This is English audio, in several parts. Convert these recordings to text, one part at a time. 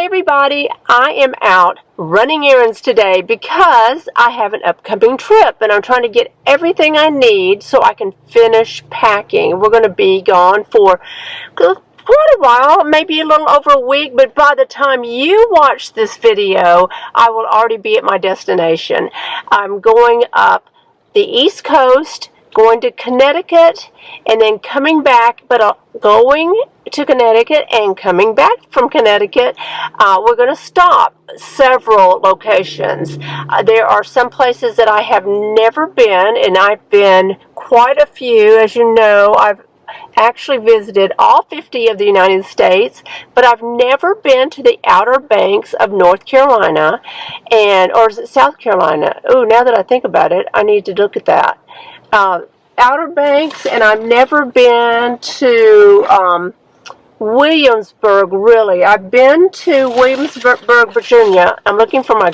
everybody, I am out running errands today because I have an upcoming trip and I'm trying to get everything I need so I can finish packing. We're going to be gone for quite a while, maybe a little over a week, but by the time you watch this video, I will already be at my destination. I'm going up the East Coast, going to Connecticut, and then coming back, but going to Connecticut and coming back from Connecticut, we're going to stop several locations. There are some places that I have never been, and I've been quite a few. As you know, I've actually visited all 50 of the United States, but I've never been to the Outer Banks of North Carolina, or is it South Carolina? Oh, now that I think about it, I need to look at that. Outer Banks, and I've never been to Williamsburg, really. I've been to Williamsburg, Virginia. I'm looking for my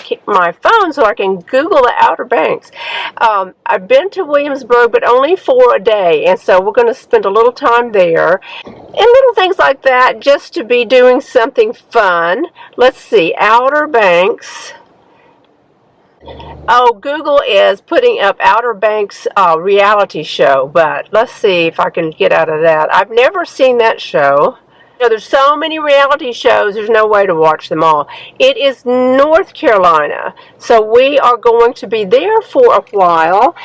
phone so I can Google the Outer Banks. I've been to Williamsburg, but only for a day, and so we're going to spend a little time there. And little things like that, just to be doing something fun. Let's see, Outer Banks. Oh, Google is putting up Outer Banks reality show, but let's see if I can get out of that. I've never seen that show. You know, there's so many reality shows, there's no way to watch them all. It is North Carolina, so we are going to be there for a while,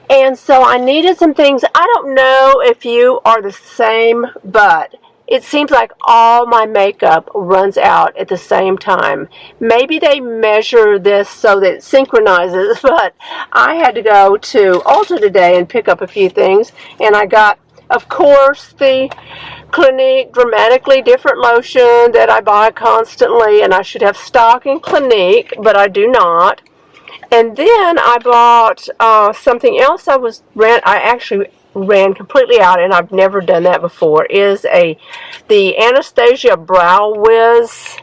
and so I needed some things. I don't know if you are the same, but it seems like all my makeup runs out at the same time. Maybe they measure this so that it synchronizes, but I had to go to Ulta today and pick up a few things, and I got, of course, the Clinique Dramatically Different lotion that I buy constantly, and I should have stock in Clinique, but I do not. And then I bought something else I actually ran completely out, and I've never done that before, is the Anastasia Brow Wiz.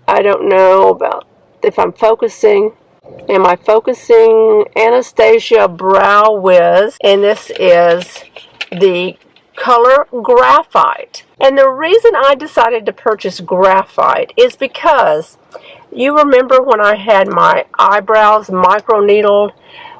I don't know about if I'm focusing. Am I focusing? Anastasia Brow Wiz, and this is the color Graphite. And the reason I decided to purchase Graphite is because you remember when I had my eyebrows microneedled.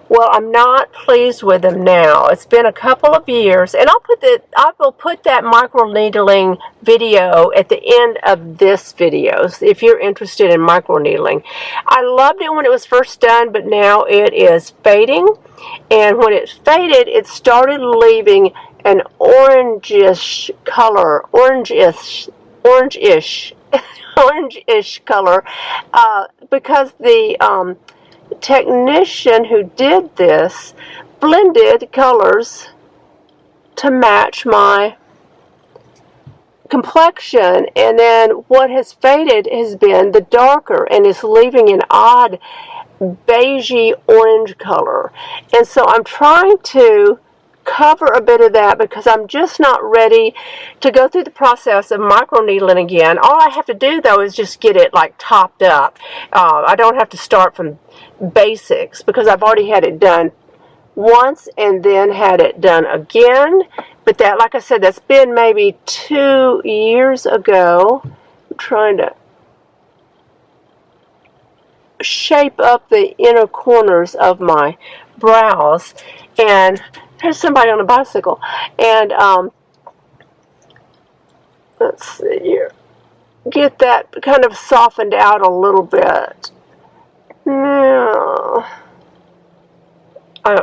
Well, I'm not pleased with them now. It's been a couple of years, and I will put that microneedling video at the end of this video if you're interested in microneedling. I loved it when it was first done, but now it is fading, and when it faded, it started leaving an orangish color, orangish color, because the technician who did this blended colors to match my complexion, and then what has faded has been the darker, and it's leaving an odd beigey orange color. And so I'm trying to cover a bit of that because I'm just not ready to go through the process of microneedling again. All I have to do, though, is just get it like topped up. I don't have to start from basics because I've already had it done once and then had it done again. But that, like I said, that's been maybe 2 years ago. I'm trying to shape up the inner corners of my brows, and there's somebody on a bicycle, and let's see here, get that kind of softened out a little bit. Now,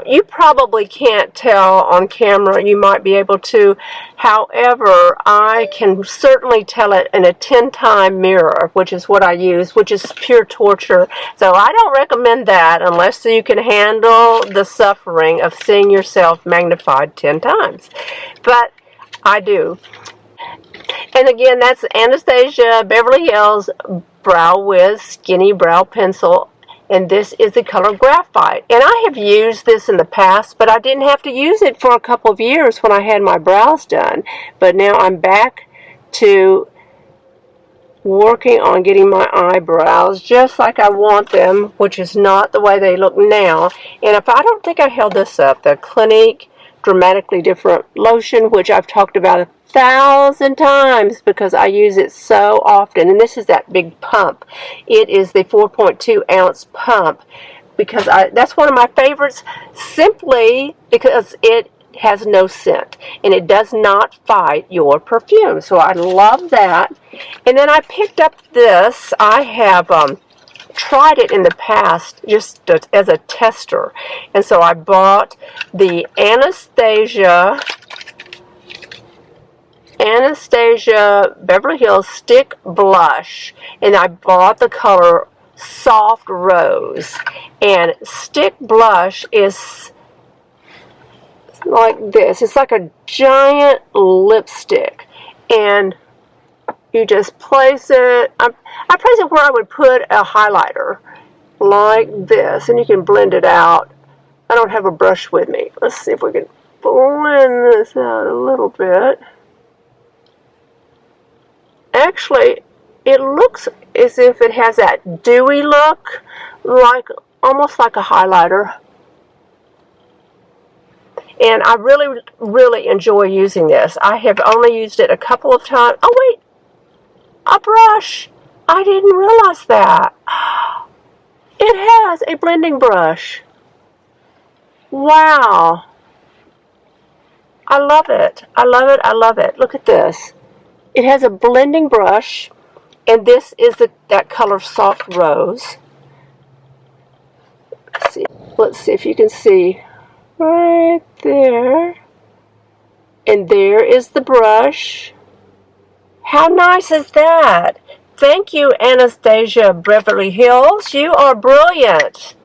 you probably can't tell on camera. You might be able to. However, I can certainly tell it in a 10-time mirror, which is what I use, which is pure torture. So I don't recommend that unless you can handle the suffering of seeing yourself magnified 10 times. But I do. And again, that's Anastasia Beverly Hills Brow Wiz Skinny Brow Pencil. And this is the color Graphite. And I have used this in the past, but I didn't have to use it for a couple of years when I had my brows done. But now I'm back to working on getting my eyebrows just like I want them, which is not the way they look now. And if I don't think I held this up, the Clinique dramatically different lotion, which I've talked about 1,000 times because I use it so often. And this is that big pump. It is the 4.2 ounce pump because that's one of my favorites, simply because it has no scent and it does not fight your perfume. So I love that. And then I picked up this. I have tried it in the past just as a tester, and so I bought the Anastasia Beverly Hills Stick Blush, and I bought the color Soft Rose. And Stick Blush is like this. It's like a giant lipstick, and you just place it. I place it where I would put a highlighter, like this, and you can blend it out. I don't have a brush with me. Let's see if we can blend this out a little bit. Actually, it looks as if it has that dewy look, like almost like a highlighter. And I really, really enjoy using this. I have only used it a couple of times. Oh, wait. A brush. I didn't realize that. It has a blending brush. Wow. I love it. I love it. I love it. Look at this. It has a blending brush, and this is that color Soft Rose. Let's see if you can see right there. And there is the brush. How nice is that? Thank you, Anastasia Beverly Hills. You are brilliant.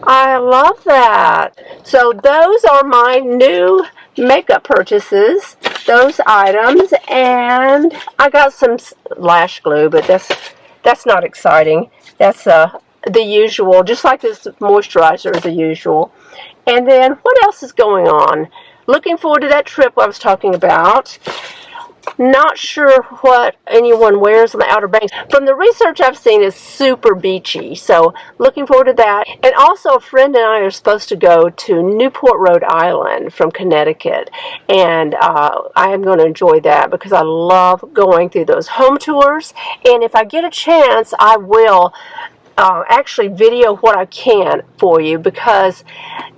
I love that. So those are my new makeup purchases, those items, and I got some lash glue, but that's not exciting. That's the usual, just like this moisturizer is the usual. And then what else is going on? Looking forward to that trip I was talking about. Not sure what anyone wears on the Outer Banks. From the research I've seen, it's super beachy, so looking forward to that. And also, a friend and I are supposed to go to Newport, Rhode Island from Connecticut, and I am going to enjoy that because I love going through those home tours. And if I get a chance, I will actually video what I can for you, because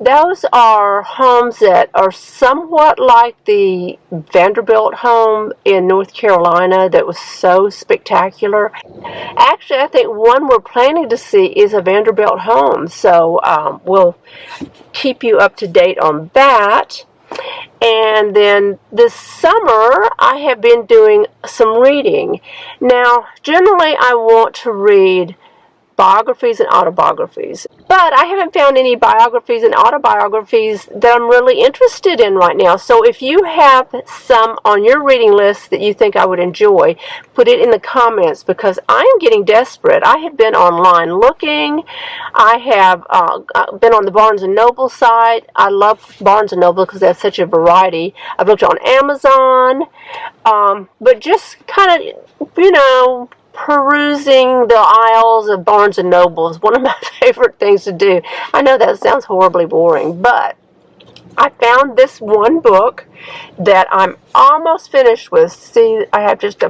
those are homes that are somewhat like the Vanderbilt home in North Carolina that was so spectacular. Actually, I think one we're planning to see is a Vanderbilt home, so we'll keep you up to date on that. And then this summer, I have been doing some reading. Now, generally, I want to read biographies and autobiographies, but I haven't found any biographies and autobiographies that I'm really interested in right now. So if you have some on your reading list that you think I would enjoy, put it in the comments, because I am getting desperate. I have been online looking. I have been on the Barnes & Noble site. I love Barnes & Noble because they have such a variety. I've looked on Amazon, but just kind of, you know, perusing the aisles of Barnes & Noble is one of my favorite things to do. I know that sounds horribly boring, but I found this one book that I'm almost finished with. See, I have just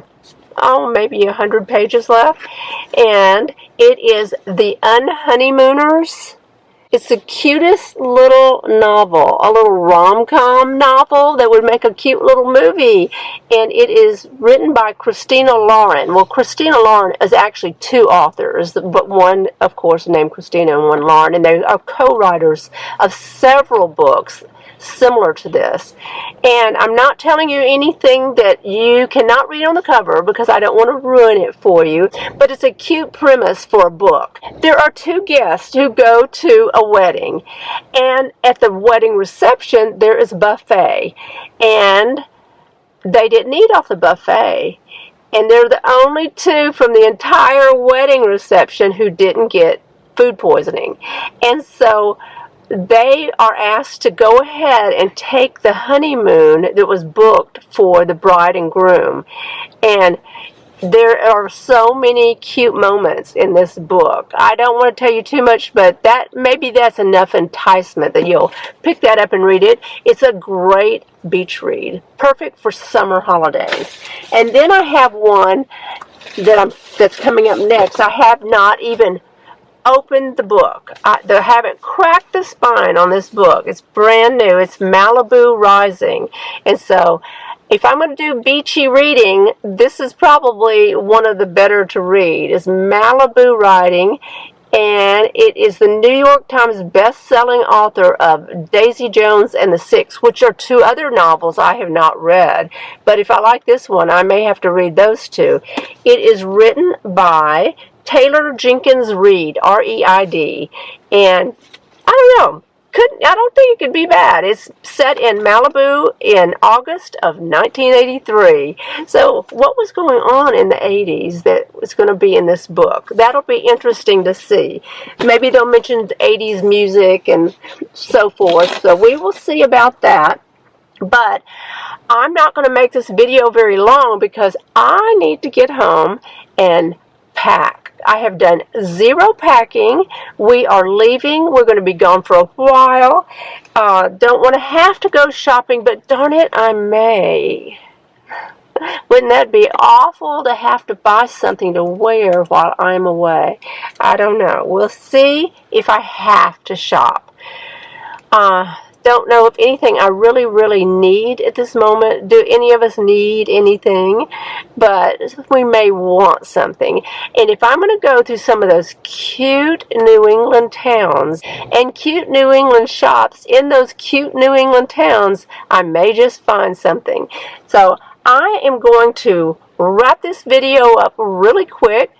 maybe 100 pages left, and it is The UNHONEYMOONERS. It's the cutest little novel, a little rom-com novel that would make a cute little movie. And it is written by Christina Lauren. Well, Christina Lauren is actually two authors, but one, of course, named Christina and one Lauren. And they are co-writers of several books similar to this. And I'm not telling you anything that you cannot read on the cover because I don't want to ruin it for you, but it's a cute premise for a book. There are two guests who go to a wedding, and at the wedding reception there is a buffet, and they didn't eat off the buffet, and they're the only two from the entire wedding reception who didn't get food poisoning. And so they are asked to go ahead and take the honeymoon that was booked for the bride and groom. And There are so many cute moments in this book. I don't want to tell you too much, but maybe that's enough enticement that you'll pick that up and read it. It's a great beach read, perfect for summer holidays. And then I have one that's coming up next. I have not even opened the book. I haven't cracked the spine on this book. It's brand new. It's Malibu Rising. And so if I'm going to do beachy reading, this is probably one of the better to read. It's Malibu Riding, and it is the New York Times best-selling author of Daisy Jones and the Six, which are two other novels I have not read. But if I like this one, I may have to read those two. It is written by Taylor Jenkins Reid, R-E-I-D, and I don't know. I don't think it could be bad. It's set in Malibu in August of 1983. So what was going on in the 80s that was going to be in this book? That'll be interesting to see. Maybe they'll mention 80s music and so forth. So we will see about that. But I'm not going to make this video very long because I need to get home and pack. I have done zero packing. We are leaving. We're going to be gone for a while. Don't want to have to go shopping, but darn it, I may. Wouldn't that be awful to have to buy something to wear while I'm away? I don't know. We'll see if I have to shop. Don't know if anything I really, really need at this moment. Do any of us need anything? But we may want something. And if I'm going to go through some of those cute New England towns and cute New England shops in those cute New England towns, I may just find something. So I am going to wrap this video up really quick,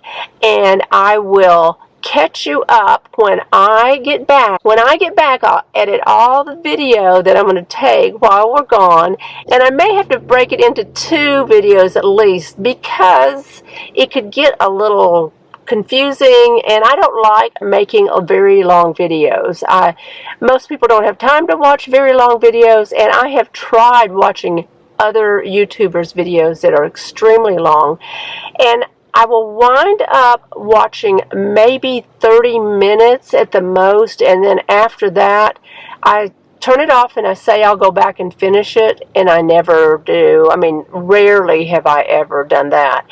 and I will catch you up when I get back. When I get back, I'll edit all the video that I'm going to take while we're gone, and I may have to break it into 2 videos at least because it could get a little confusing, and I don't like making very long videos. Most people don't have time to watch very long videos, and I have tried watching other YouTubers' videos that are extremely long, and I will wind up watching maybe 30 minutes at the most, and then after that, I turn it off and I say I'll go back and finish it, and I never do. I mean, rarely have I ever done that.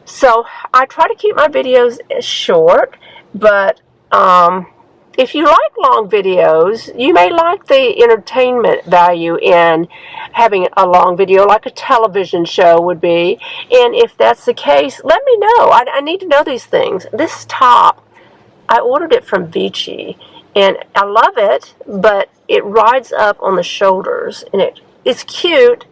So I try to keep my videos short, but if you like long videos, you may like the entertainment value in having a long video like a television show would be. And if that's the case, let me know. I need to know these things. This top, I ordered it from Vichy, and I love it, but it rides up on the shoulders, and it's cute.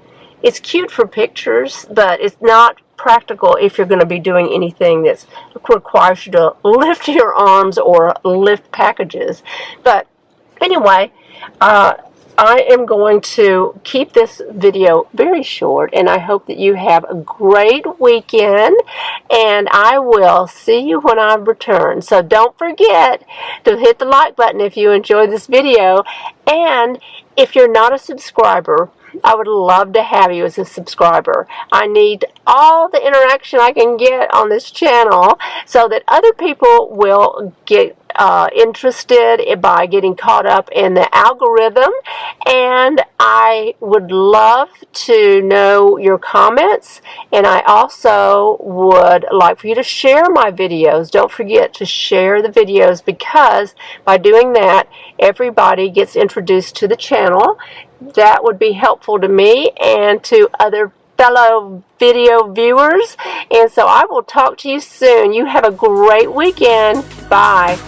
It's cute for pictures, but it's not practical if you're going to be doing anything that requires you to lift your arms or lift packages. But anyway, I am going to keep this video very short, and I hope that you have a great weekend, and I will see you when I return. So don't forget to hit the like button if you enjoyed this video, and if you're not a subscriber, I would love to have you as a subscriber. I need all the interaction I can get on this channel so that other people will get interested by getting caught up in the algorithm. And I would love to know your comments, and I also would like for you to share my videos. Don't forget to share the videos, because by doing that, everybody gets introduced to the channel. That would be helpful to me and to other fellow video viewers. And so I will talk to you soon. You have a great weekend. Bye.